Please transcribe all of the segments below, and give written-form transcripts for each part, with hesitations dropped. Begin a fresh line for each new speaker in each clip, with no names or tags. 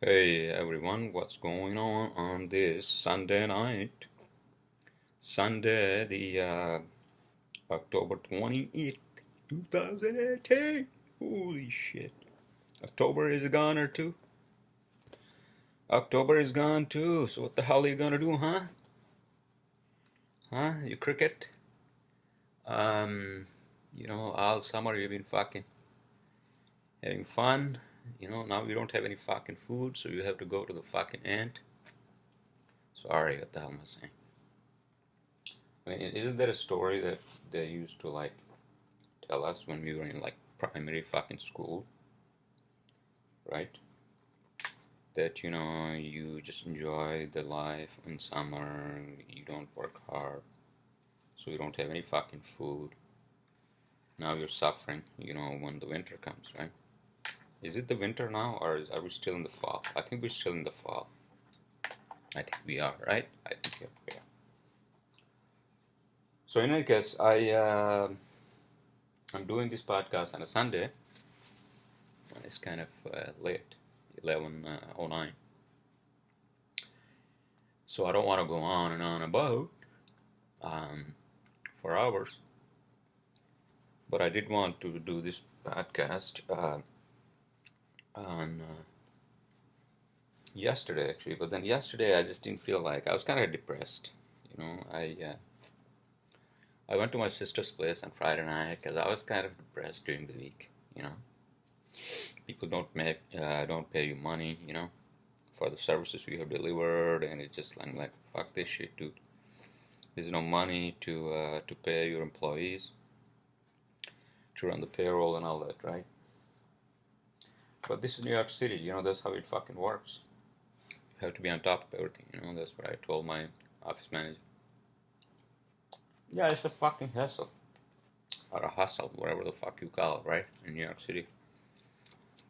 Hey everyone, what's going on this Sunday night? Sunday, the October 28th, 2018. Holy shit. October is gone or two. October is gone too, so what the hell are you gonna do, huh? Huh? You cricket? Um, all summer you've been fucking having fun. Now you don't have any fucking food, so you have to go to the fucking ant. Sorry, what the hell am I saying? I mean, isn't there a story that they used to like tell us when we were in like primary fucking school, right? That you just enjoy the life in summer, you don't work hard, so you don't have any fucking food. Now you're suffering, when the winter comes, right? Is it the winter now, or are we still in the fall? I think we're still in the fall. I think we are, right? I think we are. So in any case, I'm doing this podcast on a Sunday. It's kind of late, 11:09. So I don't want to go on and on about for hours. But I did want to do this podcast on yesterday actually. But then yesterday I just didn't feel like I was kind of depressed. I went to my sister's place on Friday night because I was kind of depressed during the week. People don't pay you money, for the services we have delivered, and it's just I'm like, fuck this shit, dude. There's no money to pay your employees, to run the payroll and all that, right? But this is New York City, that's how it fucking works. You have to be on top of everything, that's what I told my office manager. Yeah, it's a fucking hassle. Or a hustle, whatever the fuck you call it, right? In New York City.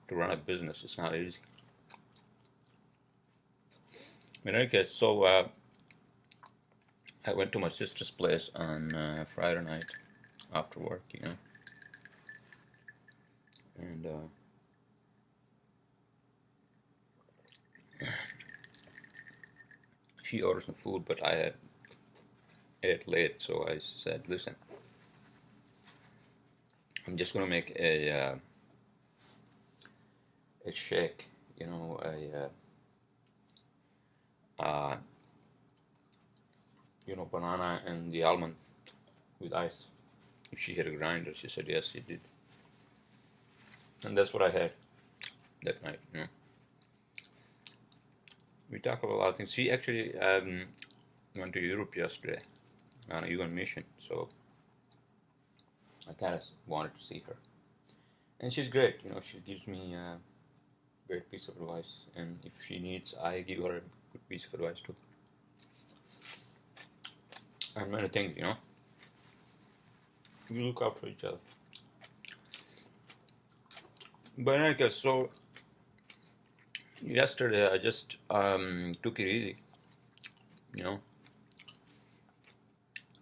To run a business, it's not easy. In any case, so I went to my sister's place on Friday night after work, and she ordered some food, but I had ate late, so I said, listen, I'm just gonna make a shake, banana and the almond with ice. If she had a grinder, she said yes, she did, and that's what I had that night. We talked about a lot of things. She actually went to Europe yesterday on a UN mission, so I kind of wanted to see her. And she's great, she gives me a great piece of advice, and if she needs, I give her a good piece of advice too. And many things, we look out for each other. But I guess so. Yesterday I just took it easy,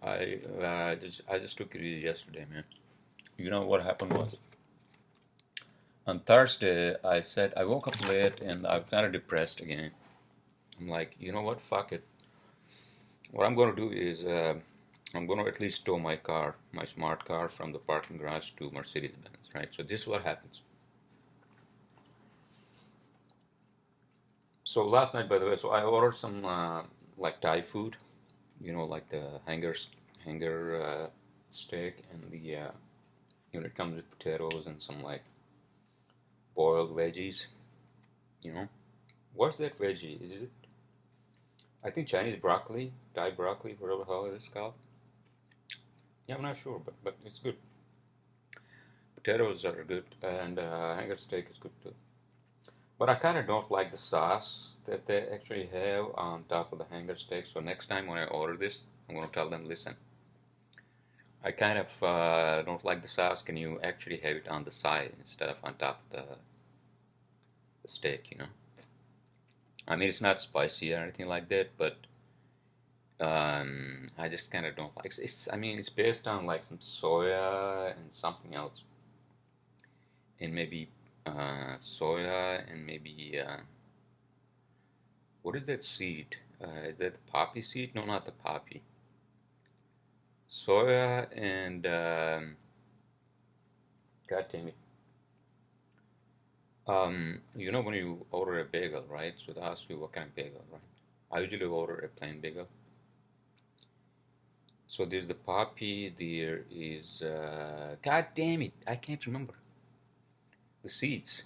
I just took it easy yesterday, man. What happened was, on Thursday I woke up late and I was kind of depressed again. I'm like, you know what, fuck it. What I'm going to do is I'm going to at least tow my car, my smart car, from the parking garage to Mercedes-Benz, right? So this is what happens. So last night, by the way, so I ordered some like Thai food, like the hanger steak, and the it comes with potatoes and some like boiled veggies. What's that veggie? Is it? I think Chinese broccoli, Thai broccoli, whatever the hell it is called. Yeah, I'm not sure, but it's good. Potatoes are good, and hanger steak is good too. But I kind of don't like the sauce that they actually have on top of the hanger steak. So next time when I order this, I'm going to tell them, listen, I kind of don't like the sauce. Can you actually have it on the side instead of on top of the steak, I mean, it's not spicy or anything like that, but I just kind of don't like it. It's based on like some soya and something else. And maybe soya and maybe What is that seed? Is that the poppy seed? No, not the poppy. Soya and God damn it. You know when you order a bagel, right? So they ask you what kind of bagel, right? I usually order a plain bagel. So there's the poppy. There is God damn it, I can't remember the seeds.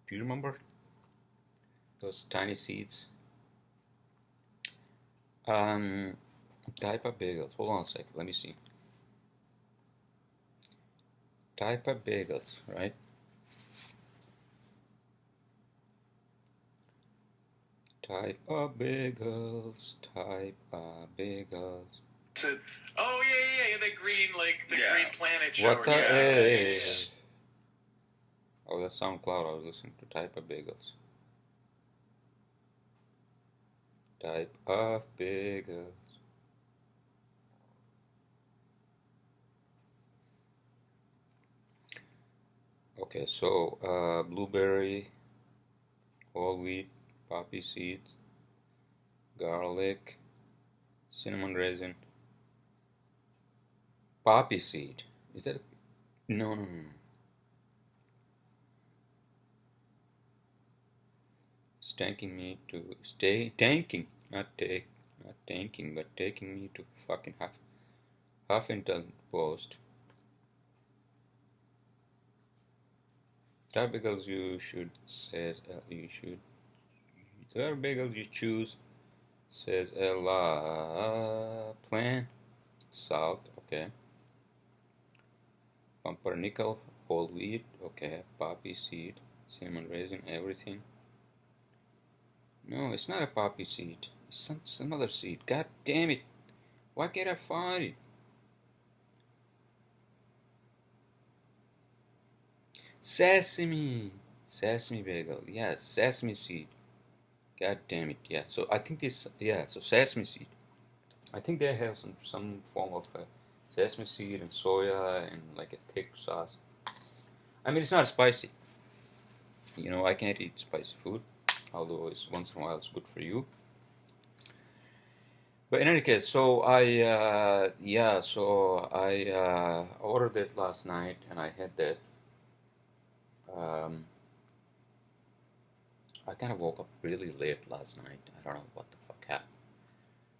Do you remember those tiny seeds? Um, Type of bagels. Hold on a second. Let me see. Type of bagels, right? Type of bagels. Type of bagels.
Oh yeah, the green Green Planet show.
What the
Nice.
Oh, that's SoundCloud. I was listening to Type of bagels. Type of bagels. Okay, so blueberry, whole wheat, poppy seeds, garlic, cinnamon raisin, poppy seed. Is that no, no, no. It's tanking me to stay tanking, not tanking, but taking me to fucking Huffington Post. Type bagels you should says you should. The bagels you choose says plain, salt, okay. Pumpernickel, whole wheat, okay. Poppy seed, cinnamon raisin, everything. No, it's not a poppy seed. It's some other seed. God damn it! Why can't I find it? Sesame bagel. Yes, sesame seed. God damn it! Yeah. So I think this. Yeah. So sesame seed. I think they have some form of sesame seed and soya and like a thick sauce. I mean, it's not spicy. You know, I can't eat spicy food, although it's once in a while it's good for you. But in any case, so I ordered it last night and I had that. Um, I kind of woke up really late last night. I don't know what the fuck happened,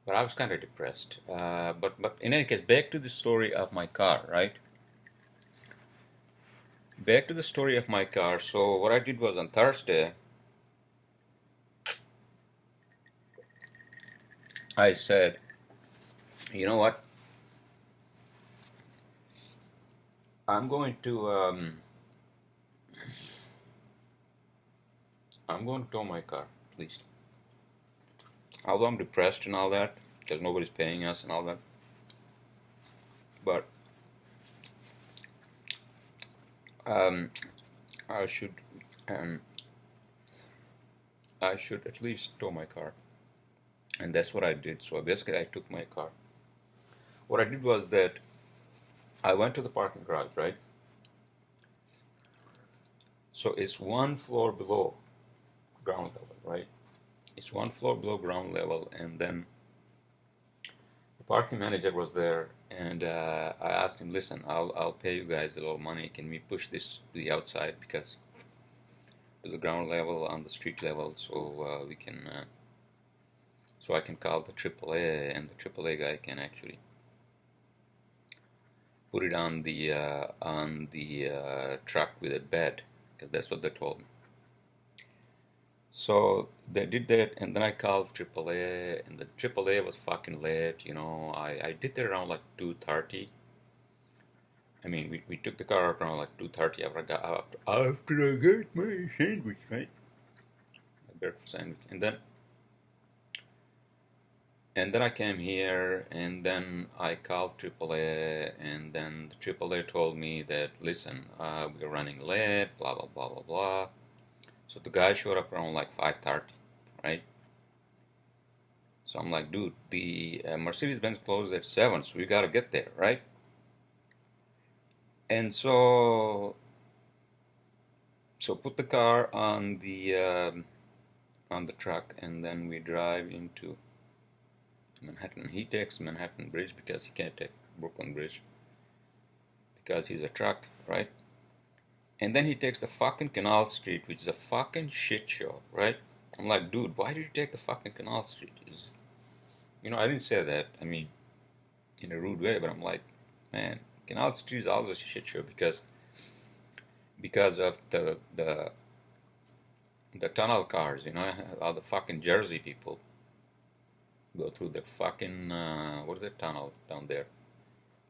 but I was kind of depressed. But in any case, back to the story of my car, right? Back to the story of my car. So what I did was on Thursday, I said, you know what? I'm going to tow my car at least. Although I'm depressed and all that, because nobody's paying us and all that. But I should um, I should at least tow my car, and that's what I did. So basically, I took my car. What I did was that I went to the parking garage, right? So it's one floor below ground level, right? It's one floor below ground level, and then the parking manager was there, and I asked him, "Listen, I'll pay you guys a little money. Can we push this to the outside because to the ground level on the street level, so we can so I can call the AAA, and the AAA guy can actually put it on the truck with a bed, because that's what they told me." So they did that, and then I called AAA, and the AAA was fucking late. You know, I did that around like 2:30. I mean, we took the car out around like 2:30 after I got my sandwich, right? My breakfast sandwich, and then I came here, and then I called AAA, and then the AAA told me that, listen, we're running late, blah blah blah blah blah. So the guy showed up around like 5:30, right? So I'm like, dude, the Mercedes-Benz closed at 7, so we gotta get there, right? And so put the car on the on the truck, and then we drive into Manhattan. He takes Manhattan Bridge because he can't take Brooklyn Bridge because he's a truck, right? And then he takes the fucking Canal Street, which is a fucking shit show, right? I'm like, dude, why did you take the fucking Canal Street? I didn't say that, I mean, in a rude way, but I'm like, man, Canal Street is always a shit show because of the tunnel cars, all the fucking Jersey people go through the fucking, what is that tunnel down there?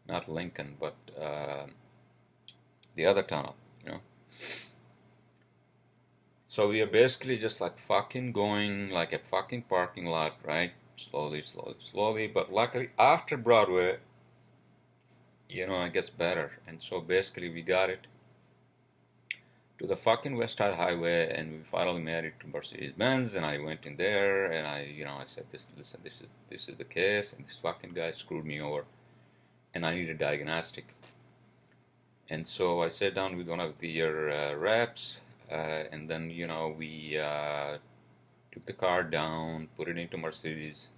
Not Lincoln, but the other tunnel, So we are basically just like fucking going like a fucking parking lot, right? Slowly, slowly, slowly. But luckily, after Broadway, it gets better. And so basically, we got it to the fucking West Side Highway, and we finally made it to Mercedes-Benz. And I went in there, and I said, listen, this is the case, and this fucking guy screwed me over, and I need a diagnostic. And so I sat down with one of the reps, and then we took the car down, put it into Mercedes,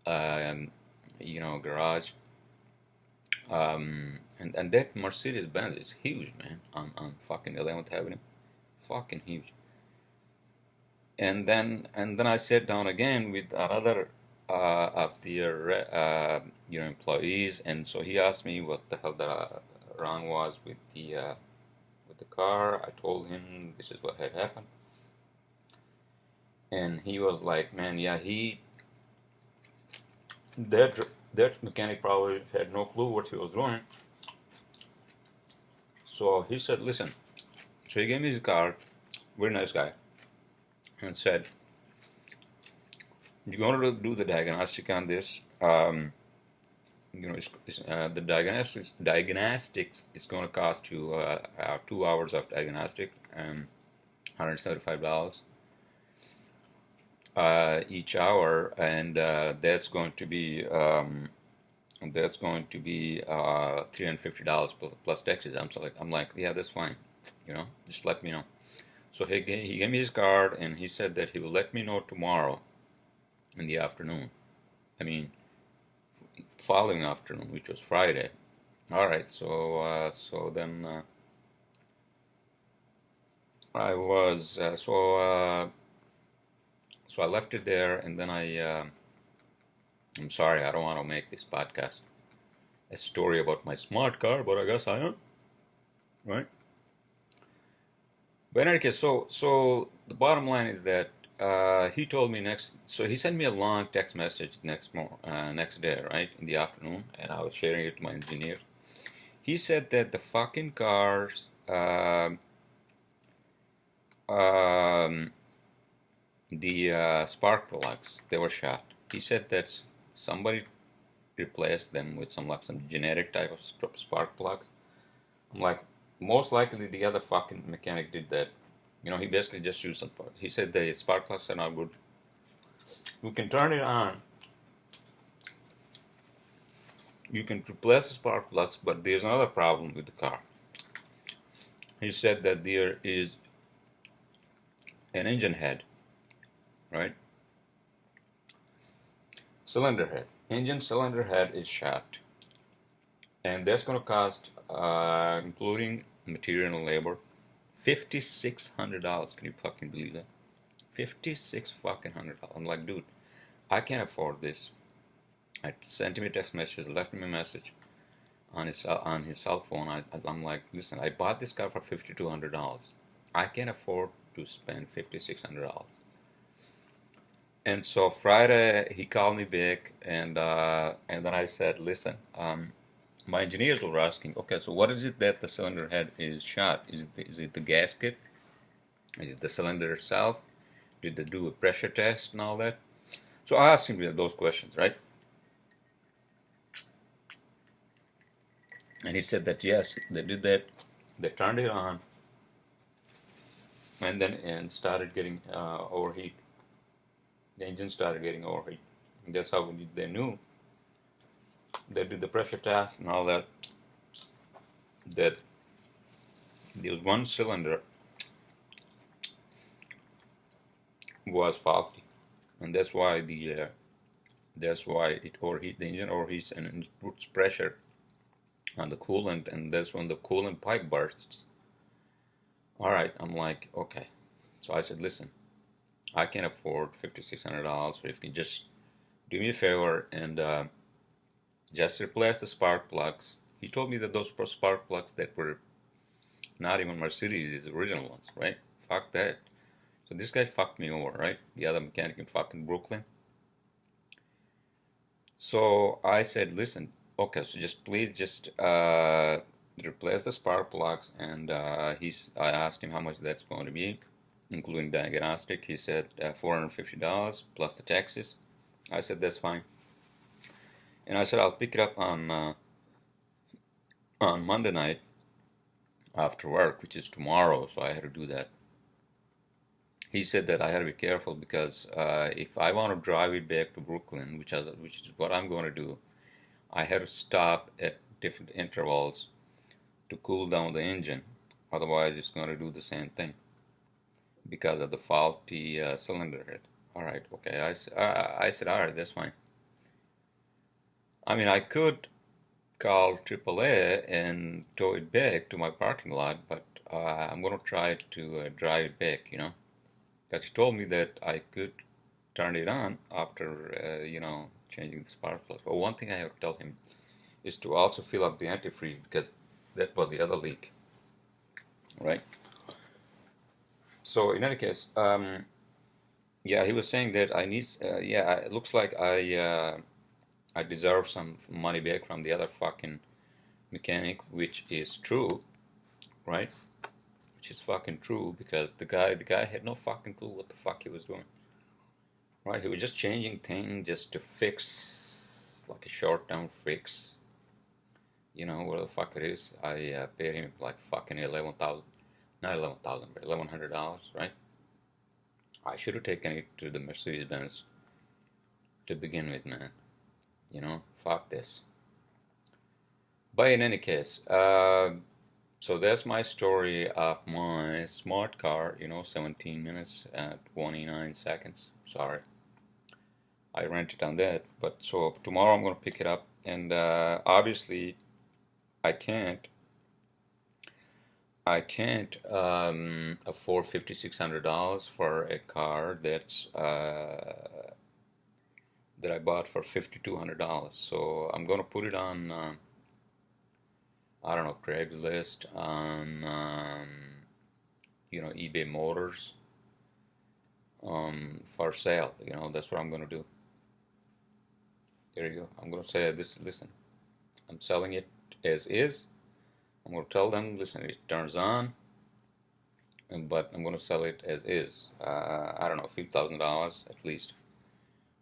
garage. And that Mercedes-Benz is huge, man, on fucking 11th Avenue. Fucking huge. And then I sat down again with another of the employees, and so he asked me what the hell that wrong was with the car. I told him this is what had happened. And he was like, man, yeah, that mechanic probably had no clue what he was doing. So he said, listen. So he gave me his card, very nice guy, and said, you're going to do the diagnostic on this. The diagnostics is going to cost you 2 hours of diagnostic, $175 each hour, and that's going to be $350 plus taxes. I'm like, yeah, that's fine. Just let me know. So he gave me his card, and he said that he will let me know tomorrow in the afternoon. I mean, following afternoon, which was Friday. All right. So then I was so I left it there, and then I'm sorry, I don't want to make this podcast a story about my smart car, but I guess I am, right? But in any case, so the bottom line is that he told me so he sent me a long text message next day, right, in the afternoon, and I was sharing it to my engineer. He said that the fucking cars, the spark plugs, they were shot. He said that somebody replaced them with some generic type of spark plugs. I'm like, most likely the other fucking mechanic did that. He basically just used some parts. He said the spark plugs are not good. You can turn it on. You can replace the spark plugs, but there's another problem with the car. He said that there is an engine head, right? Cylinder head. Engine cylinder head is shot. And that's going to cost, including material and labor, $5,600. Can you fucking believe that? $5,600. I'm like, dude, I can't afford this. I sent him a text message, left him a message on his cell phone. I'm like, listen, I bought this car for $5,200. I can't afford to spend $5,600. And so Friday he called me back, and then I said, listen, my engineers were asking, okay, so what is it that the cylinder head is shot? Is it the gasket? Is it the cylinder itself? Did they do a pressure test and all that? So I asked him those questions, right? And he said that yes, they did that. They turned it on, and started getting overheat. The engine started getting overheat. And that's how they knew. They did the pressure test and all that. That there was one cylinder was faulty, and that's why the it overheats, the engine overheats, and it puts pressure on the coolant, and that's when the coolant pipe bursts. All right, I'm like, okay. So I said, listen, I can afford $5,600, so if you just do me a favor and just replace the spark plugs. He told me that those spark plugs that were not even Mercedes, the original ones, right? Fuck that. So this guy fucked me over, right? The other mechanic in fucking Brooklyn. So I said, listen, okay, so just please just replace the spark plugs, and I asked him how much that's going to be, including diagnostic. He said $450 plus the taxes. I said that's fine, and I said I'll pick it up on Monday night after work, which is tomorrow. So I had to do that. He said that I had to be careful because if I want to drive it back to Brooklyn, which is what I'm going to do, I had to stop at different intervals to cool down the engine. Otherwise, it's going to do the same thing because of the faulty cylinder head. All right, okay. I said, all right, that's fine. I mean, I could call AAA and tow it back to my parking lot, but I'm going to try to drive it back, you know. Because he told me that I could turn it on after, changing the spark plug. But one thing I have to tell him is to also fill up the antifreeze because that was the other leak, right? So in any case, yeah, he was saying that I need, it looks like I deserve some money back from the other fucking mechanic, which is true, right? Which is fucking true because the guy had no fucking clue what the fuck he was doing. Right? He was just changing things just to fix, like a short-term fix. You know, what the fuck it is. I paid him like fucking 11,000, not 11,000, but $1,100, right? I should have taken it to the Mercedes-Benz to begin with, man. You know, fuck this. But in any case, so that's my story of my smart car, 17 minutes and 29 seconds. Sorry. I rented on that. But so tomorrow I'm going to pick it up. And obviously I can't afford $5,600 for a car that's that I bought for $5,200. So I'm going to put it on I don't know, Craigslist, on eBay Motors, for sale. That's what I'm gonna do. There you go. I'm gonna say this. Listen, I'm selling it as is. I'm gonna tell them, listen, it turns on, but I'm gonna sell it as is. I don't know, $50,000 at least,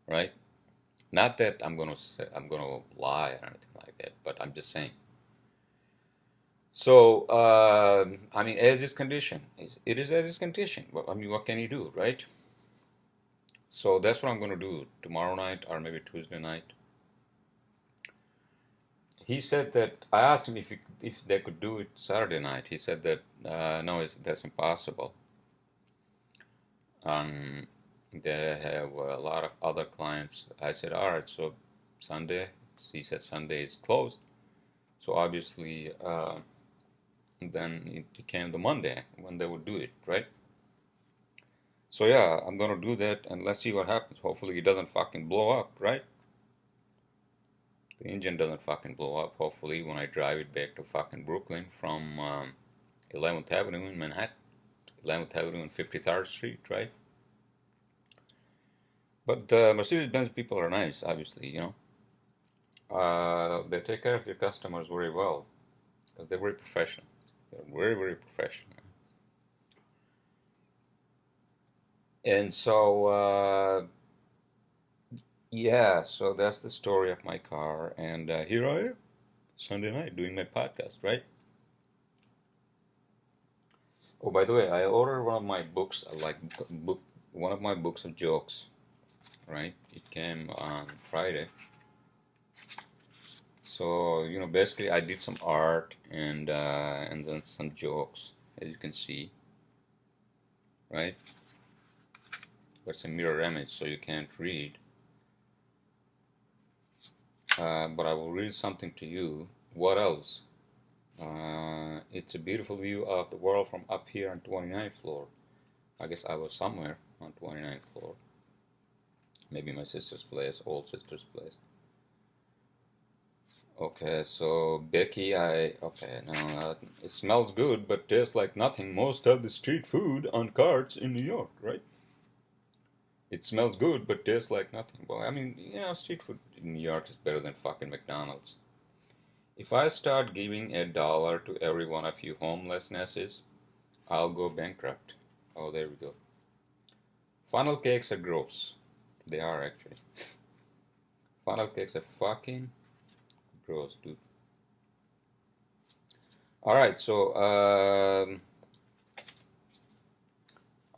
right? Not that I'm gonna lie or anything like that, but I'm just saying. So, I mean, as is condition, it is as is condition. Well, I mean, what can you do, right? So that's what I'm going to do tomorrow night or maybe Tuesday night. He said that I asked him if they could do it Saturday night. He said that no, that's impossible. They have a lot of other clients. I said, all right, so Sunday. He said Sunday is closed. So obviously. Then it became the Monday when they would do it, right? So yeah, I'm gonna do that and let's see what happens. Hopefully it doesn't fucking blow up, right? The engine doesn't fucking blow up, hopefully, when I drive it back to fucking Brooklyn from 11th Avenue in Manhattan, 11th Avenue and 53rd Street, right? But the Mercedes-Benz people are nice, obviously, they take care of their customers very well. They're very professional. They're very, very professional. And so, yeah, so that's the story of my car. And here I am, Sunday night, doing my podcast, right? Oh, by the way, I ordered one of my books, one of my books of jokes, right? It came on Friday. So, basically I did some art and then some jokes, as you can see, right? but it's a mirror image, so you can't read. But I will read something to you. What else? It's a beautiful view of the world from up here on 29th floor. I guess I was somewhere on 29th floor. Maybe my sister's place, old sister's place. Okay, so Becky, okay, now it smells good, but tastes like nothing. Most of the street food on carts in New York, right? It smells good, but tastes like nothing. Well, I mean, street food in New York is better than fucking McDonald's. If I start giving $1 to every one of you homelessnesses, I'll go bankrupt. Oh, there we go. Funnel cakes are gross. They are, actually. Funnel cakes are fucking gross, dude. Alright, so,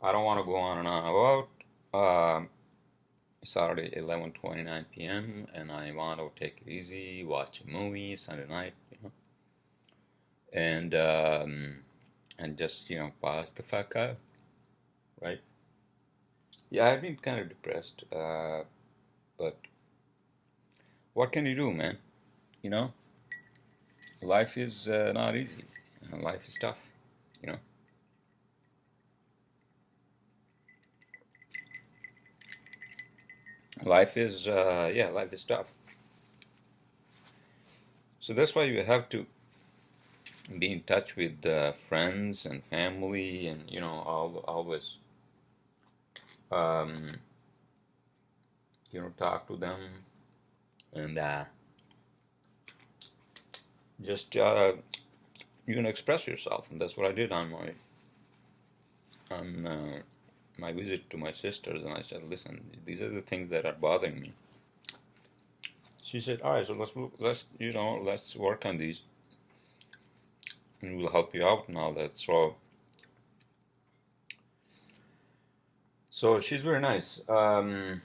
I don't want to go on and on about Saturday, 11:29 p.m. and I want to take it easy, watch a movie Sunday night, and just pass the fuck out, right? Yeah, I've been kind of depressed, but what can you do, man? Life is not easy. Life is tough, Life is, life is tough. So that's why you have to be in touch with friends and family, and always, talk to them, and just express yourself. And that's what I did on my visit to my sisters, and I said, listen, these are the things that are bothering me. She said, all right, so let's work on these, and we'll help you out and all that. So she's very nice. Well,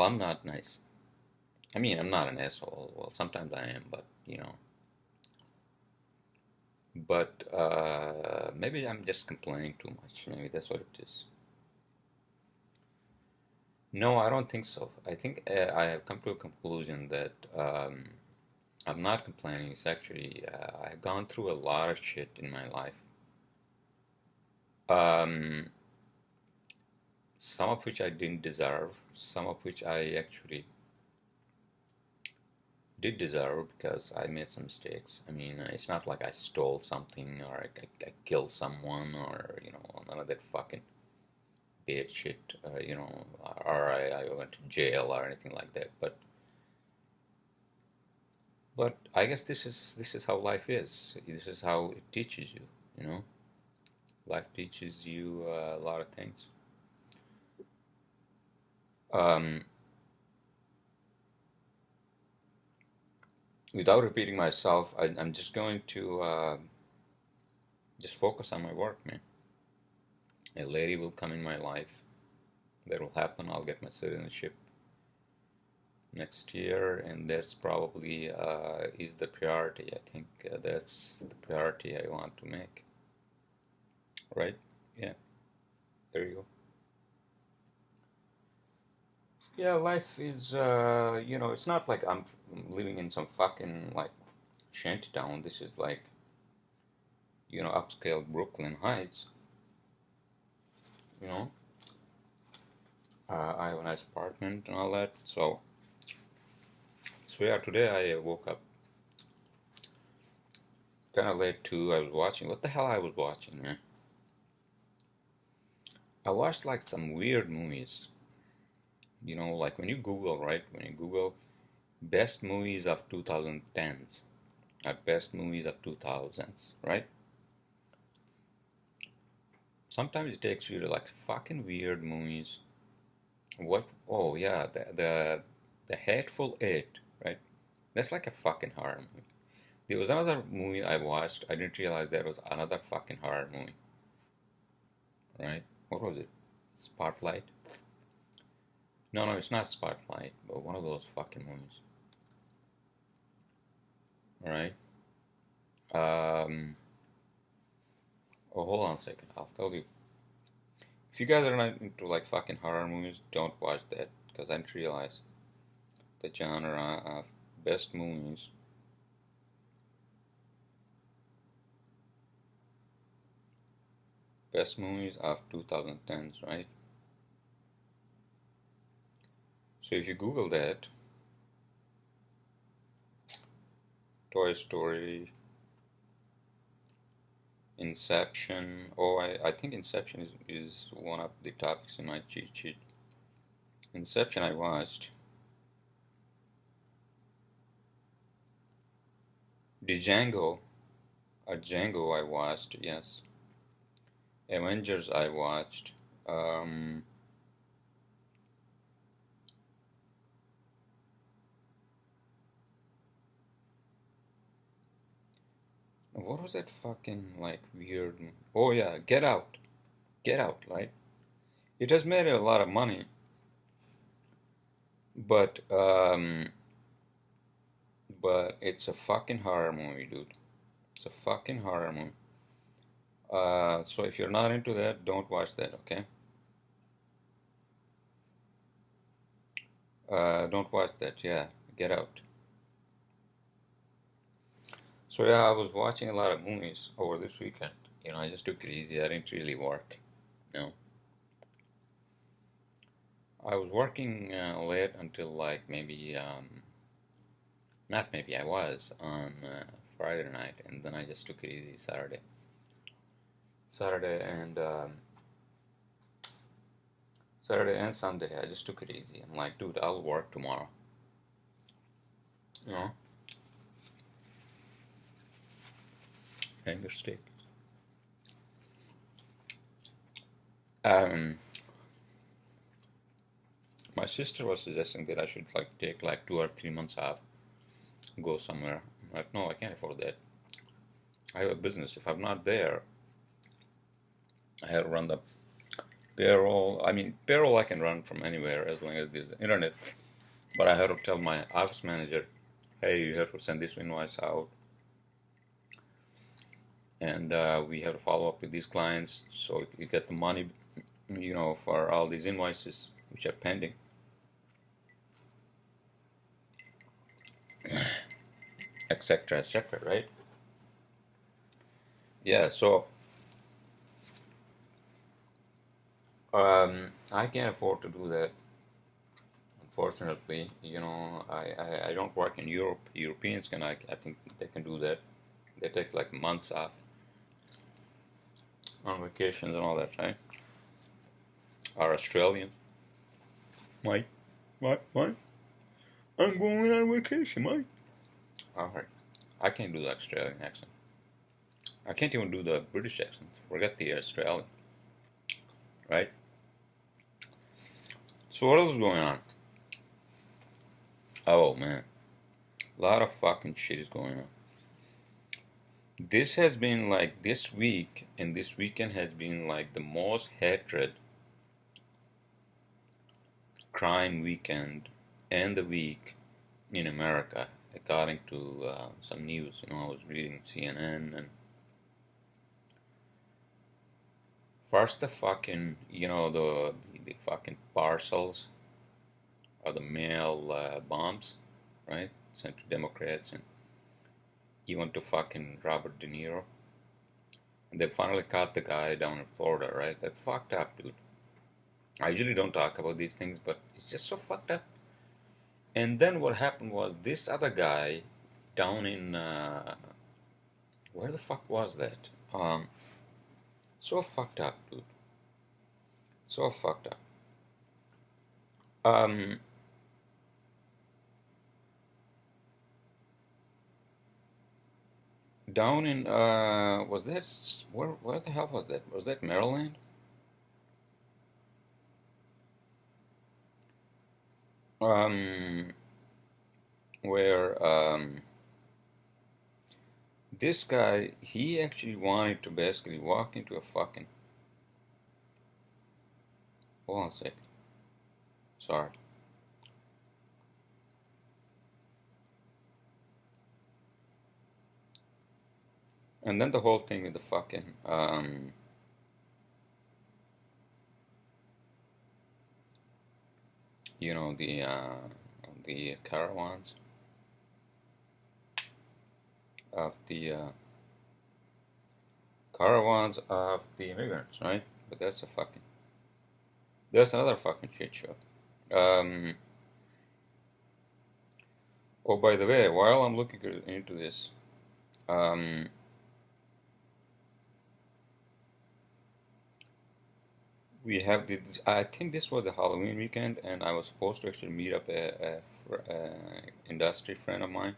I'm not nice. I mean, I'm not an asshole. Well, sometimes I am, but maybe I'm just complaining too much. Maybe that's what it is. No, I don't think so. I think I have come to a conclusion that I'm not complaining. It's actually, I've gone through a lot of shit in my life. Some of which I didn't deserve, some of which I actually did deserve because I made some mistakes. I mean, it's not like I stole something or I killed someone or, none of that fucking bad shit, or I went to jail or anything like that. But I guess this is how life is. This is how it teaches you, Life teaches you a lot of things. Without repeating myself, I'm just going to just focus on my work, man. A lady will come in my life. That will happen. I'll get my citizenship next year, and that's probably is the priority. I think that's the priority I want to make. Right? Yeah. There you go. Yeah, life is, it's not like I'm living in some fucking, shantytown. This is like, upscale Brooklyn Heights. I have a nice apartment and all that. So yeah, today I woke up kind of late too. I was watching, what the hell I was watching, man? I watched some weird movies. Like when you Google, right? When you Google best movies of 2010s or best movies of 2000s, right? Sometimes it takes you to fucking weird movies. What? Oh yeah, the Hateful Eight, right? That's like a fucking horror movie. There was another movie I watched. I didn't realize there was another fucking horror movie. Right? What was it? Spotlight? No, it's not Spotlight, but one of those fucking movies. Alright? Um, oh, hold on a second. I'll tell you. If you guys are not into like fucking horror movies, don't watch that because I didn't realize the genre of best movies. Best movies of 2010s, right? So if you Google that, Toy Story, Inception. Oh, I think Inception is one of the topics in my cheat sheet. Inception I watched. Django I watched, yes. Avengers I watched. Um, what was that fucking like weird? Oh yeah, Get Out. Get Out, right? It has made a lot of money, but it's a fucking horror movie, dude. It's a fucking horror movie. So if you're not into that, don't watch that, okay? Don't watch that. Yeah, Get Out. So yeah, I was watching a lot of movies over this weekend. You know, I just took it easy. I didn't really work. You know, I was working late until like maybe not maybe I was on Friday night, and then I just took it easy Saturday and Sunday. I just took it easy. I'm like, dude, I'll work tomorrow. You know, finger stick. Um, my sister was suggesting that I should like take like 2 or 3 months off, go somewhere. I'm like, no, I can't afford that. I have a business. If I'm not there, I have to run the payroll. I mean, payroll I can run from anywhere as long as there's internet. But I have to tell my office manager, hey, you have to send this invoice out. And we have to follow up with these clients so you get the money, you know, for all these invoices which are pending. Etc. etc. Right? Yeah, so I can't afford to do that. Unfortunately, you know, I don't work in Europe. Europeans can, I think they can do that. They take like months off on vacations and all that, right? Or Australian. Mike, what? I'm going on vacation, Mike. Alright. I can't do the Australian accent. I can't even do the British accent. Forget the Australian. Right? So what else is going on? Oh man. A lot of fucking shit is going on. This has been like this week and this weekend has been like the most hatred crime weekend and the week in America, according to some news. You know, I was reading CNN and first the fucking, you know, the fucking parcels of the mail bombs, right? Sent to Democrats and even to fucking Robert De Niro. And they finally caught the guy down in Florida, right? That's fucked up, dude. I usually don't talk about these things, but it's just so fucked up. And then what happened was this other guy down in where the fuck was that? So fucked up, dude. So fucked up. Um, Down in was that where the hell was that? Was that Maryland? Um, where this guy he actually wanted to basically walk into a fucking. Hold on a sec. Sorry. And then the whole thing with the fucking you know, the caravans of the immigrants, right? But that's another fucking shit show. Oh, by the way, while I'm looking into this, um, we have the. I think this was the Halloween weekend, and I was supposed to actually meet up a industry friend of mine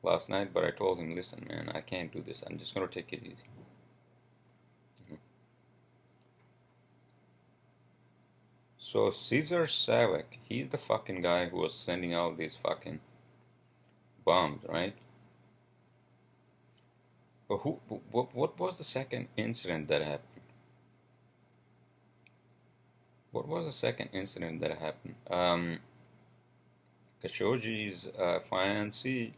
last night, but I told him, listen, man, I can't do this. I'm just gonna take it easy. So Caesar Savick, he's the fucking guy who was sending out these fucking bombs, right? But what was the second incident that happened? What was the second incident that happened? Khashoggi's fiancée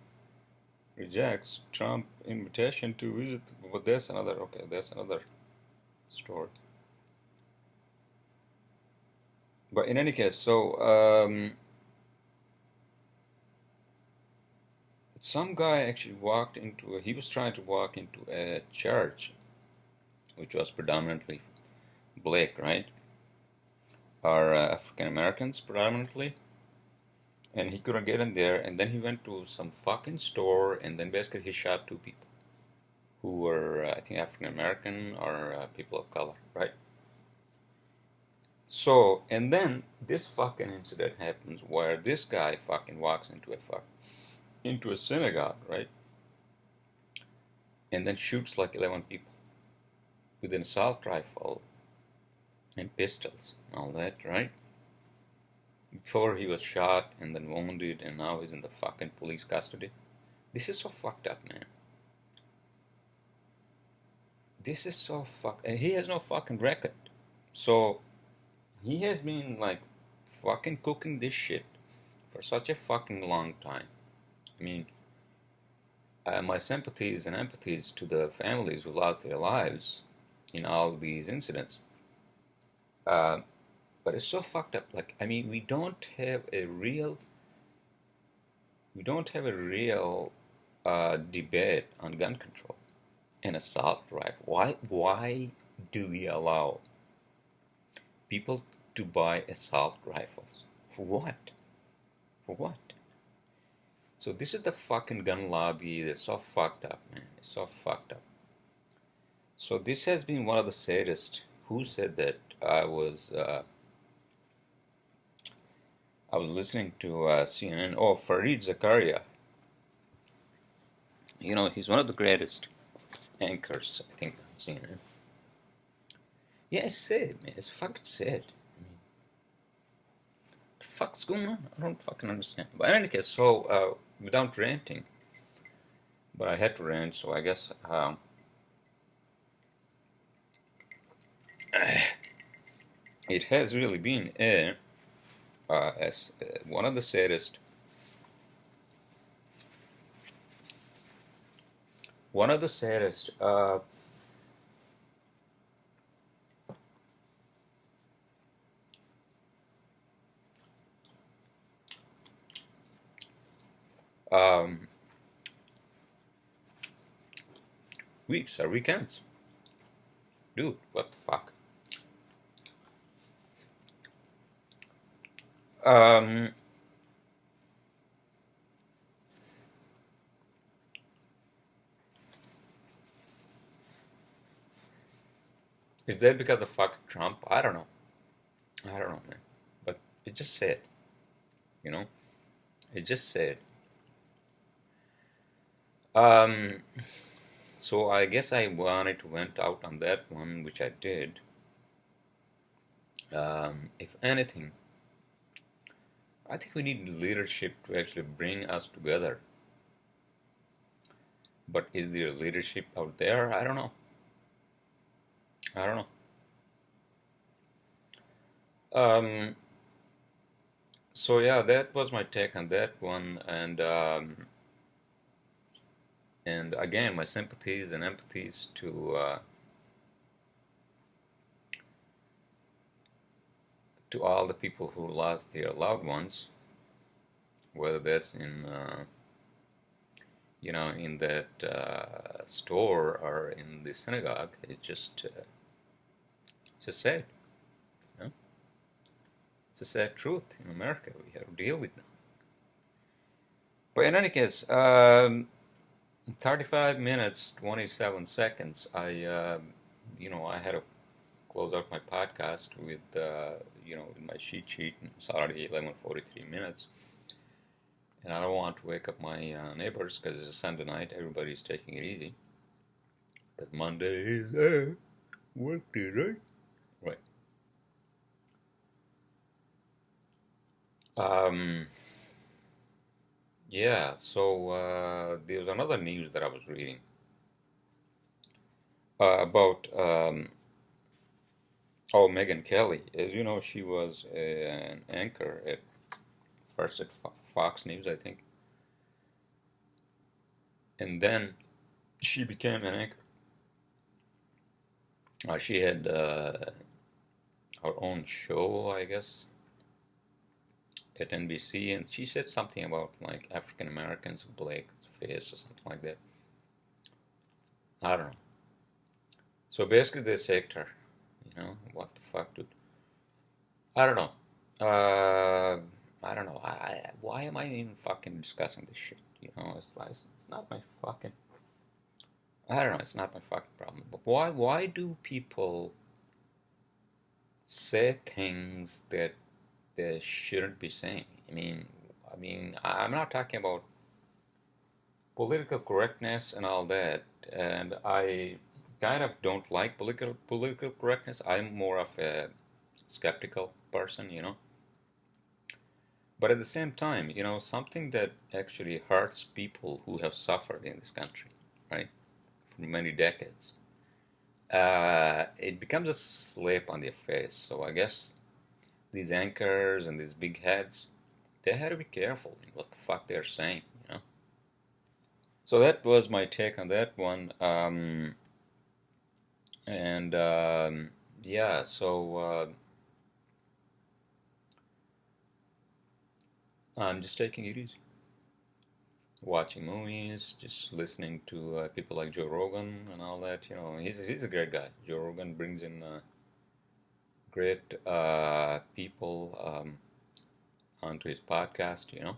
rejects Trump invitation to visit. But that's another story. But in any case, so some guy actually he was trying to walk into a church, which was predominantly black, right? Or African Americans predominantly. And he couldn't get in there, and then he went to some fucking store, and then basically he shot two people who were, I think, African American or people of color, right? So, and then this fucking incident happens where this guy fucking walks into a synagogue, right? And then shoots like 11 people with an assault rifle and pistols and all that, right? Before he was shot and then wounded, and now he's in the fucking police custody. This is so fucked up, man. This is so fucked, and he has no fucking record. So he has been like fucking cooking this shit for such a fucking long time. I mean, my sympathies and empathies to the families who lost their lives in all these incidents. But it's so fucked up. Like, I mean, we don't have a real debate on gun control and assault rifle. Why do we allow people to buy assault rifles? For what? For what? So this is the fucking gun lobby that's so fucked up, man. It's so fucked up. So this has been one of the saddest. Who said that? I was listening to CNN. Oh, Fareed Zakaria. You know, he's one of the greatest anchors, I think, on CNN. Yeah, it's sad, man. It's fucking sad. I mean, what the fuck's going on? I don't fucking understand. But in any case, so, without ranting, but I had to rant, so I guess, it has really been as one of the saddest, um, weeks or weekends. Dude, what the fuck? Is that because of fucking Trump? I don't know. I don't know, man. But it just said, you know? It just said. So I guess I wanted to vent out on that one, which I did. If anything, I think we need leadership to actually bring us together. But is there leadership out there? I don't know. I don't know. So yeah, that was my take on that one, and And again, my sympathies and empathies to all the people who lost their loved ones, whether that's in in that store or in the synagogue. It's just sad. You know? It's a sad truth in America. We have to deal with them. But in any case, 35 minutes, 27 seconds. I had to close out my podcast with, with my cheat sheet. It's already 11:43 minutes. And I don't want to wake up my neighbors because it's a Sunday night. Everybody's taking it easy. Because Monday is work day, right? Right. Yeah, so there was another news that I was reading about, Megyn Kelly. As you know, she was an anchor at first at Fox News, I think. And then she became an anchor. She had her own show, I guess, at NBC, and she said something about like African Americans, black face or something like that. I don't know. So basically, they sacked her. What the fuck, dude? I don't know. I don't know. Why am I even fucking discussing this shit? It's like it's not my fucking. I don't know. It's not my fucking problem. But why do people say things that they shouldn't be saying? I'm not talking about political correctness and all that, and I kind of don't like political correctness. I'm more of a skeptical person, But at the same time, something that actually hurts people who have suffered in this country, right, for many decades, it becomes a slap on their face. So I guess these anchors and these big heads, they had to be careful in what the fuck they're saying, So that was my take on that one. Yeah, so I'm just taking it easy. Watching movies, just listening to people like Joe Rogan and all that. He's a great guy. Joe Rogan brings in great people onto his podcast,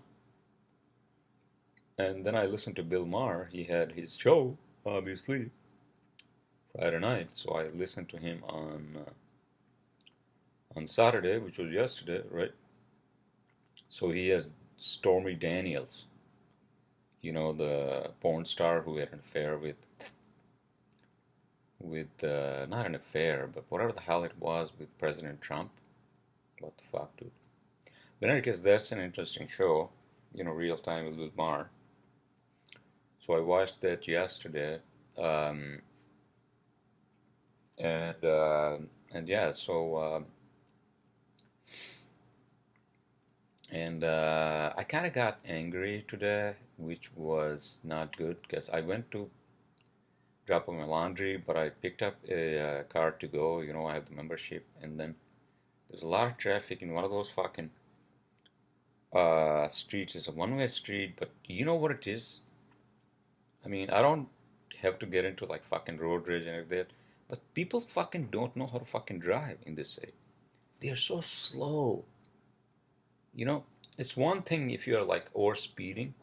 And then I listened to Bill Maher. He had his show, obviously, Friday night. So I listened to him on Saturday, which was yesterday, right? So he has Stormy Daniels, the porn star who had an affair with not an affair, but whatever the hell it was with President Trump. What the fuck, dude? But in any case, that's an interesting show, Real Time with Bill Maher. So I watched that yesterday, and yeah, so I kind of got angry today, which was not good because I went to drop off my laundry, but I picked up a car to go. I have the membership, and then there's a lot of traffic in one of those fucking streets. It's a one-way street, but you know what it is? I don't have to get into like fucking road rage and everything, but people fucking don't know how to fucking drive in this city. They're so slow. It's one thing if you're like over speeding,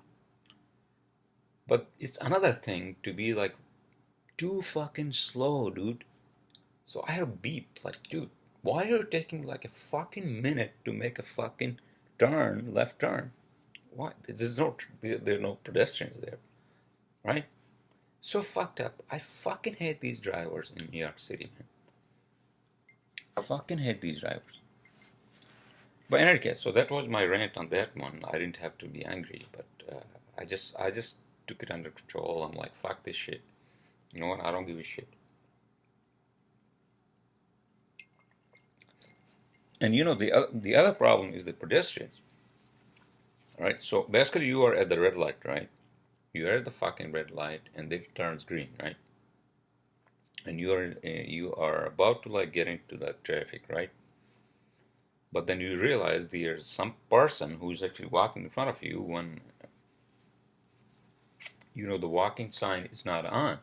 but it's another thing to be like too fucking slow, dude. So I have beep, like, dude, why are you taking like a fucking minute to make a fucking left turn? Why? There are no pedestrians there, right? So fucked up. I fucking hate these drivers in New York City, man. I fucking hate these drivers. But in any case, so that was my rant on that one. I didn't have to be angry, but I just took it under control. I'm like, fuck this shit. You know what? I don't give a shit. And the other problem is the pedestrians. Right? So basically you are at the red light, right? You're at the fucking red light, and it turns green, right? And you are about to like get into that traffic, right? But then you realize there's some person who's actually walking in front of you when the walking sign is not on.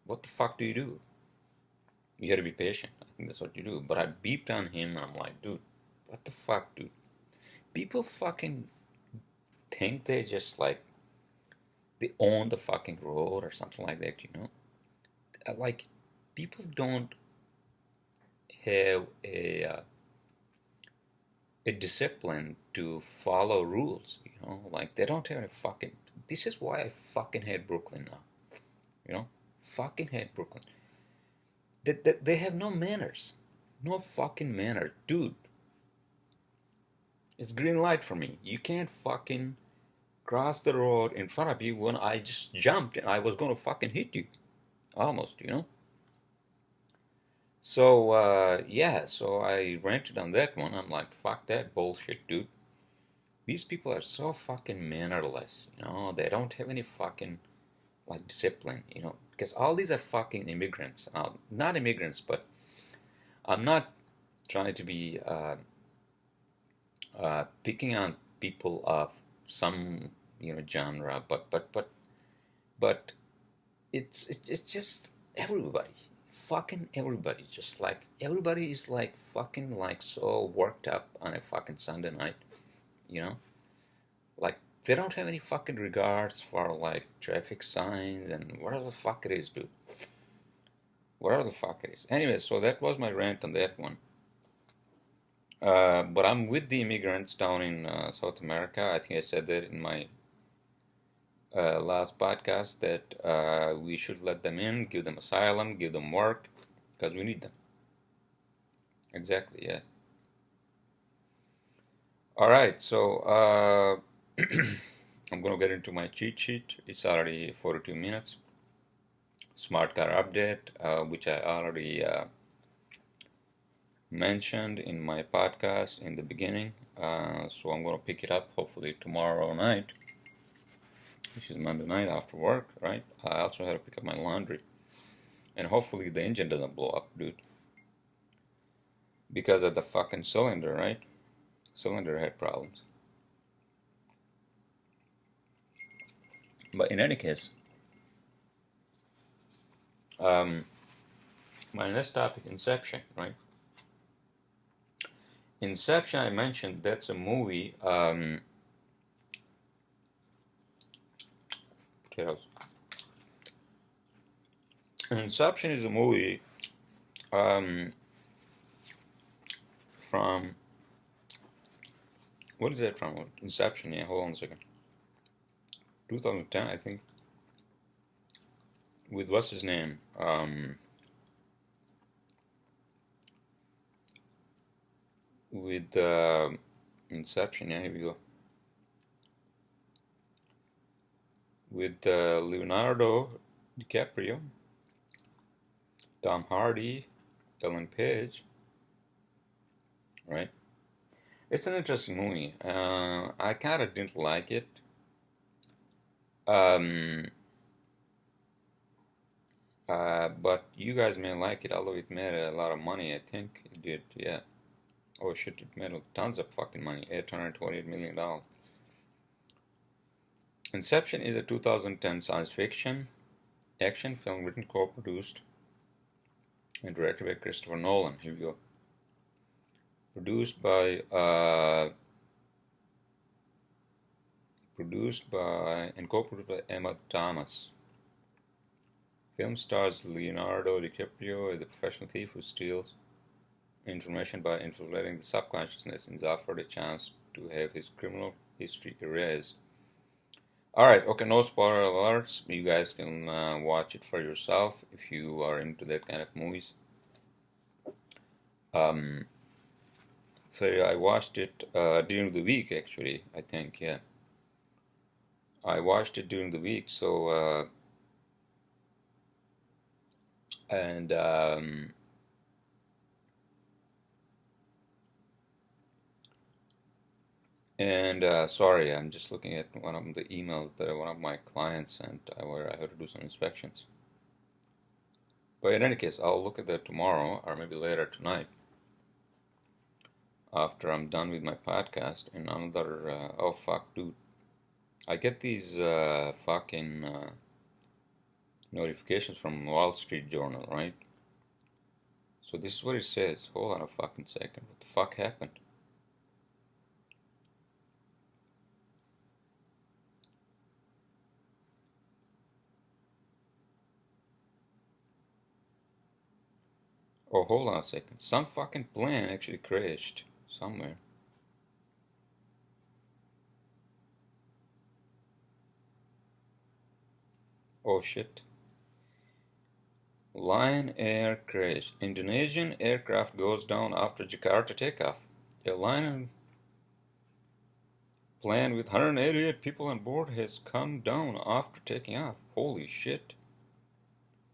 What the fuck do? You gotta be patient. I think that's what you do. But I beeped on him, and I'm like, dude, what the fuck, dude? People fucking think they just like they own the fucking road or something like that, Like, people don't have a discipline to follow rules. Like, they don't have a fucking. This is why I fucking hate Brooklyn now, you know? Fucking hate Brooklyn. They have no manners. No fucking manners. Dude, it's green light for me. You can't fucking cross the road in front of you when I just jumped and I was gonna fucking hit you. Almost. So, yeah, so I ranted on that one. I'm like, fuck that bullshit, dude. These people are so fucking mannerless. They don't have any fucking, like, discipline. Because all these are fucking immigrants. Not immigrants, but I'm not trying to be picking on people of some, genre, but it's just everybody. Fucking everybody. Just like everybody is like fucking like so worked up on a fucking Sunday night, you know? Like they don't have any fucking regards for like traffic signs and whatever the fuck it is, dude. Whatever the fuck it is. Anyway, so that was my rant on that one. But I'm with the immigrants down in South America. I think I said that in my last podcast that we should let them in, give them asylum, give them work, because we need them. Exactly, yeah. All right, so I'm going to get into my cheat sheet. It's already 42 minutes. Smart car update, which I already mentioned in my podcast in the beginning. So I'm going to pick it up hopefully tomorrow night, which is Monday night after work, right? I also had to pick up my laundry. And hopefully the engine doesn't blow up, dude. Because of the fucking cylinder, right? Cylinder had problems. But in any case, my next topic, Inception, right? Inception, I mentioned, that's a movie. Potatoes. Inception is a movie from. What is that from? Inception, yeah, hold on a second. 2010, I think. With what's his name? With Inception, yeah, here we go. With Leonardo DiCaprio, Tom Hardy, Ellen Page, right? It's an interesting movie. I kind of didn't like it. But you guys may like it, although it made a lot of money. I think it did, yeah. Oh shit, it made tons of fucking money, $828 million. Inception is a 2010 science fiction action film written, co-produced, and directed by Christopher Nolan. Here we go. Produced by and co-produced by Emma Thomas. Film stars Leonardo DiCaprio as a professional thief who steals information by infiltrating the subconsciousness and is offered a chance to have his criminal history erased. Alright, okay, no spoiler alerts. You guys can watch it for yourself if you are into that kind of movies. So I watched it during the week, actually, I think, yeah. I watched it during the week, so and And sorry, I'm just looking at one of the emails that one of my clients sent where I had to do some inspections. But in any case, I'll look at that tomorrow or maybe later tonight after I'm done with my podcast. And another, oh fuck, dude. I get these fucking notifications from Wall Street Journal, right? So this is what it says. Hold on a fucking second. What the fuck happened? Oh, hold on a second. Some fucking plane actually crashed somewhere. Oh shit. Lion Air crash. Indonesian aircraft goes down after Jakarta takeoff. A Lion plane with 188 people on board has come down after taking off. Holy shit.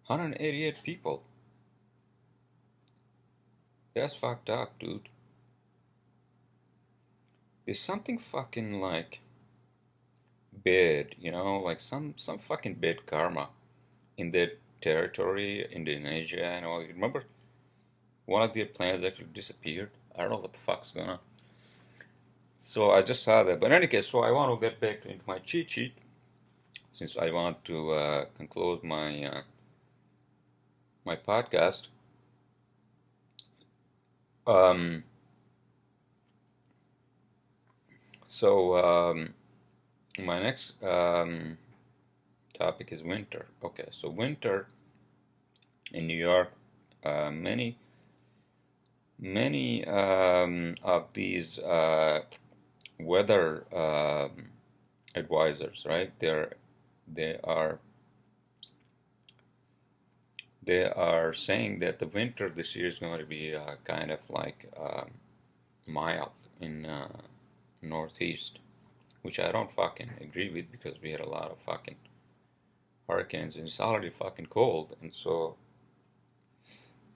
188 people. That's fucked up, dude. There's something fucking like bad, you know, like some fucking bad karma in that territory, Indonesia, you know. Remember, one of their planes actually disappeared. I don't know what the fuck's going on. So I just saw that. But in any case, so I want to get back into my cheat sheet since I want to conclude my my podcast. So my next topic is winter. Okay, so winter in New York, many of these weather advisors, right? They are saying that the winter this year is going to be kind of like mild in Northeast, which I don't fucking agree with because we had a lot of fucking hurricanes and it's already fucking cold, and so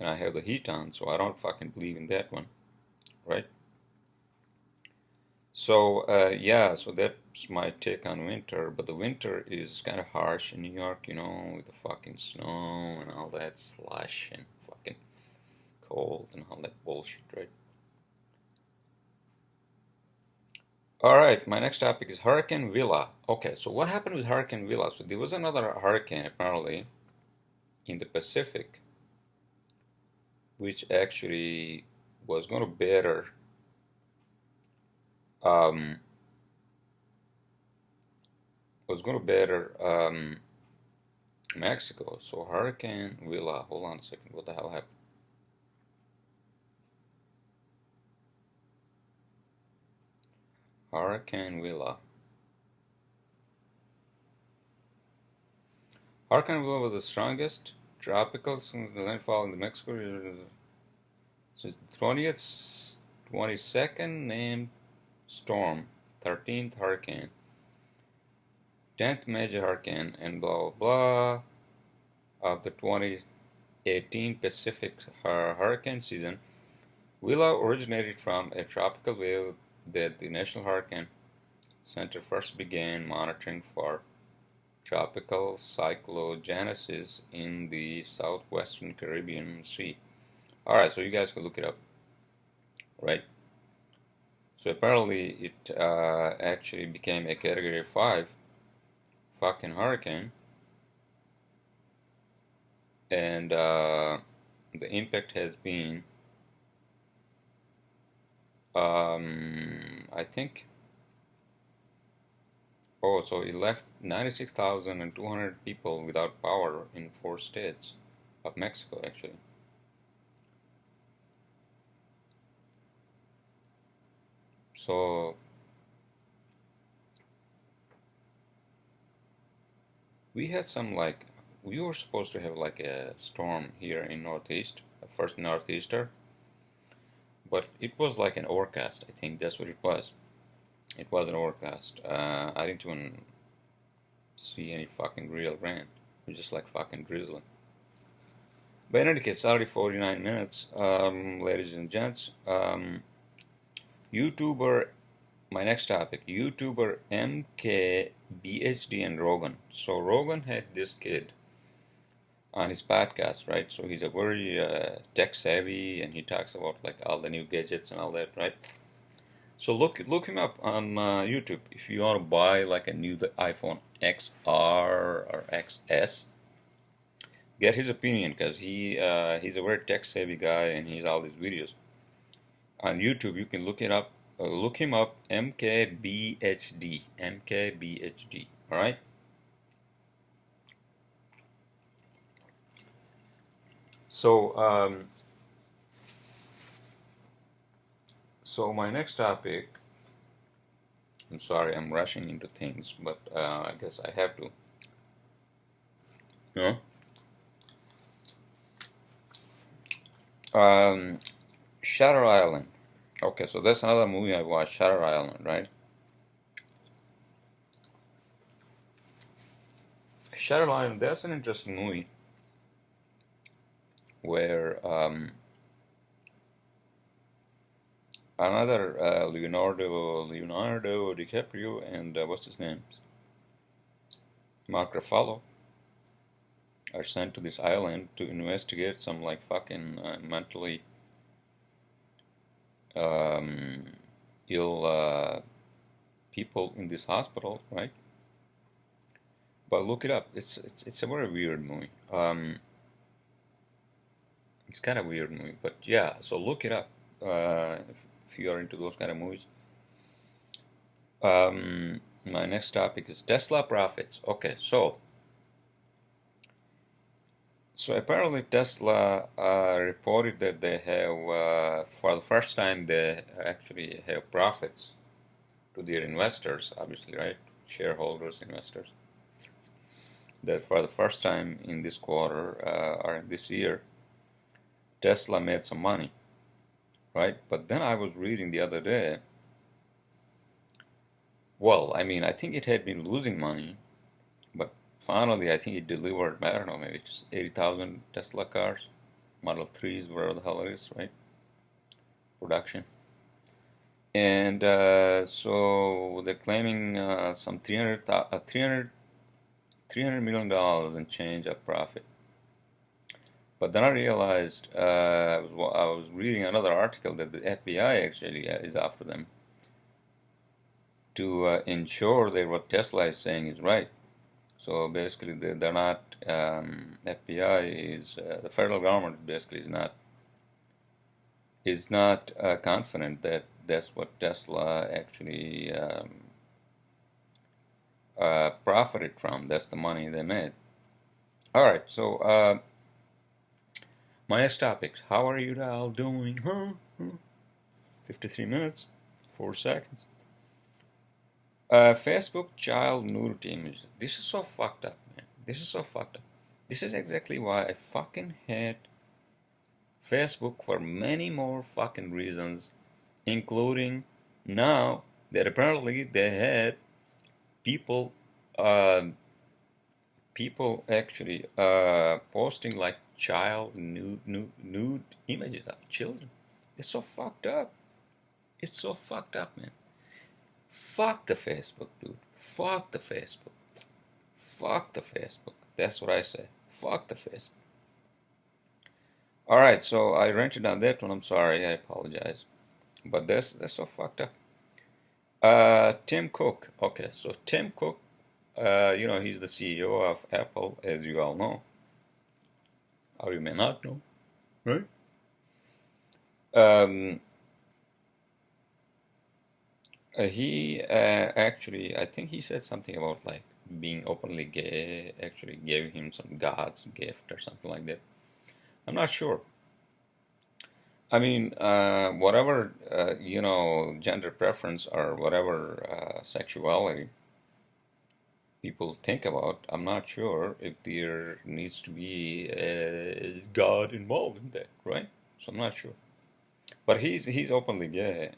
and I have the heat on, so I don't fucking believe in that one, right? So yeah, so that's my take on winter. But the winter is kind of harsh in New York, you know, with the fucking snow and all that slush and fucking cold and all that bullshit, right? All right, my next topic is Hurricane Villa. Okay, so what happened with Hurricane Villa? So there was another hurricane apparently in the Pacific, which actually was going to batter um, Mexico. So Hurricane Villa. Hold on a second. What the hell happened? Hurricane Villa. Hurricane Villa was the strongest tropical landfall in the Mexico. So 20th, 22nd named storm, 13th hurricane, 10th major hurricane, and blah blah blah of the 2018 Pacific hurricane season. Villa originated from a tropical wave that the National Hurricane Center first began monitoring for tropical cyclogenesis in the southwestern Caribbean Sea. Alright, so you guys can look it up, right? So apparently it actually became a Category 5 fucking hurricane, and the impact has been, I think, oh, so it left 96,200 people without power in 4 states of Mexico, actually. So we had some like, we were supposed to have like a storm here in Northeast, a first Northeaster, but it was like an overcast. I think that's what it was. It was an overcast. I didn't even see any fucking real rain. It was just like fucking drizzling. But in any case, it's already 49 minutes, ladies and gents. YouTuber my next topic, YouTuber MKBHD and Rogan. So Rogan had this kid on his podcast, right? So he's a very tech savvy, and he talks about like all the new gadgets and all that, right? So look him up on YouTube if you want to buy like a new iPhone XR or XS. Get his opinion because he's a very tech savvy guy, and he's all these videos on YouTube. You can look it up. Look him up, MKBHD. MKBHD. All right. So so my next topic. I'm sorry, I'm rushing into things, but I guess I have to. Yeah. Shutter Island. Okay, so that's another movie I watched, Shutter Island, right? Shutter Island, that's an interesting movie where another Leonardo DiCaprio and what's his name? Mark Ruffalo are sent to this island to investigate some like fucking mentally ill people in this hospital, right? But look it up. It's a very weird movie. It's kind of weird movie, but yeah. So look it up if you are into those kind of movies. My next topic is Tesla profits. Okay, so apparently Tesla reported that they have, for the first time, they actually have profits to their investors, obviously, right? Shareholders, investors. That for the first time in this quarter or in this year, Tesla made some money, right? But then I was reading the other day. Well, I mean, I think it had been losing money, but finally, I think it delivered, I don't know, maybe just 80,000 Tesla cars, Model 3s, whatever the hell it is, right? Production. And so they're claiming some $300 million and change of profit. But then I realized, I was reading another article that the FBI actually is after them to ensure that what Tesla is saying is right. So basically, they're not. FBI is the federal government basically is not confident that that's what Tesla actually profited from. That's the money they made. All right. So my next topics. How are you all doing? Huh? 53 minutes, 4 seconds. Facebook child nudity images. This is so fucked up, man. This is so fucked up. This is exactly why I fucking hate Facebook for many more fucking reasons, including now that apparently they had people, people actually posting like child nude images of children. It's so fucked up. It's so fucked up, man. Fuck the Facebook, dude. Fuck the Facebook. Fuck the Facebook. That's what I say. Fuck the Facebook. Alright, so I rented on that one. I'm sorry. I apologize. But that's so fucked up. Tim Cook. Okay, so Tim Cook, you know, he's the CEO of Apple, as you all know. Or you may not know. Right? He actually, I think he said something about like being openly gay, actually gave him some God's gift or something like that. I'm not sure. I mean, whatever, you know, gender preference or whatever sexuality people think about, I'm not sure if there needs to be God involved in that, right? So I'm not sure. But he's openly gay.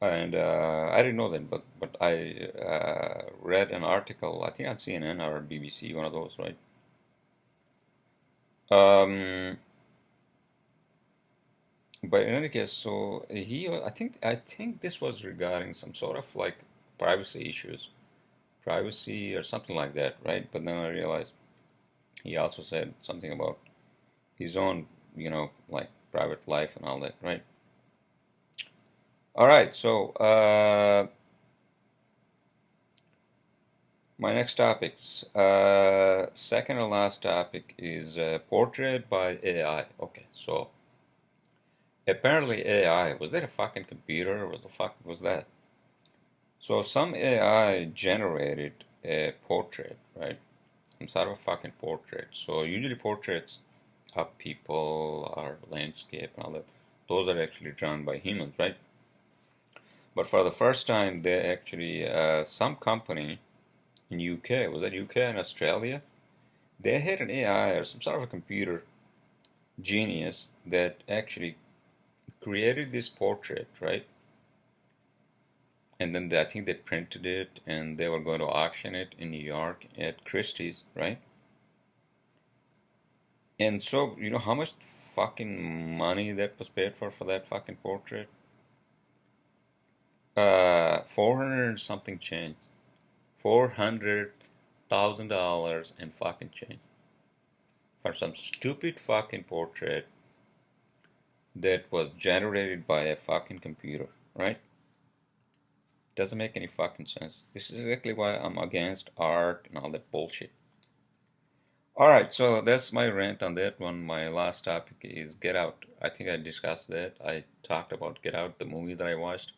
And I didn't know that, but I read an article, I think on CNN or BBC, one of those, right? But in any case, so I think this was regarding some sort of like privacy issues, privacy or something like that, right? But then I realized he also said something about his own, like private life and all that, right? All right, so my next topics, second and last topic is portrait by AI. Okay, so apparently AI, was that a fucking computer? What the fuck was that? So some AI generated a portrait, right? Some sort of a fucking portrait. So usually portraits of people or landscape and all that, those are actually drawn by humans, right? But for the first time, they actually, some company in UK, was that UK and Australia? They had an AI or some sort of a computer genius that actually created this portrait, right? And then I think they printed it and they were going to auction it in New York at Christie's, right? And so, you know how much fucking money that was paid for that fucking portrait? 400 something change. $400,000 and fucking change. For some stupid fucking portrait that was generated by a fucking computer, right? Doesn't make any fucking sense. This is exactly why I'm against art and all that bullshit. Alright, so that's my rant on that one. My last topic is Get Out. I think I discussed that. I talked about Get Out, the movie that I watched.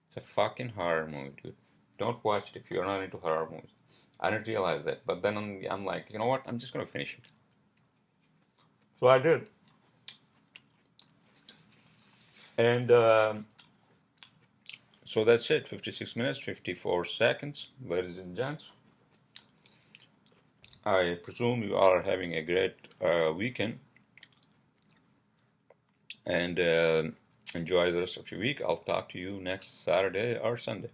It's a fucking horror movie, dude. Don't watch it if you're not into horror movies. I didn't realize that, but then I'm like, you know what? I'm just gonna finish it. So I did. And so that's it. 56 minutes, 54 seconds, ladies and gents. I presume you are having a great weekend and enjoy the rest of your week. I'll talk to you next Saturday or Sunday.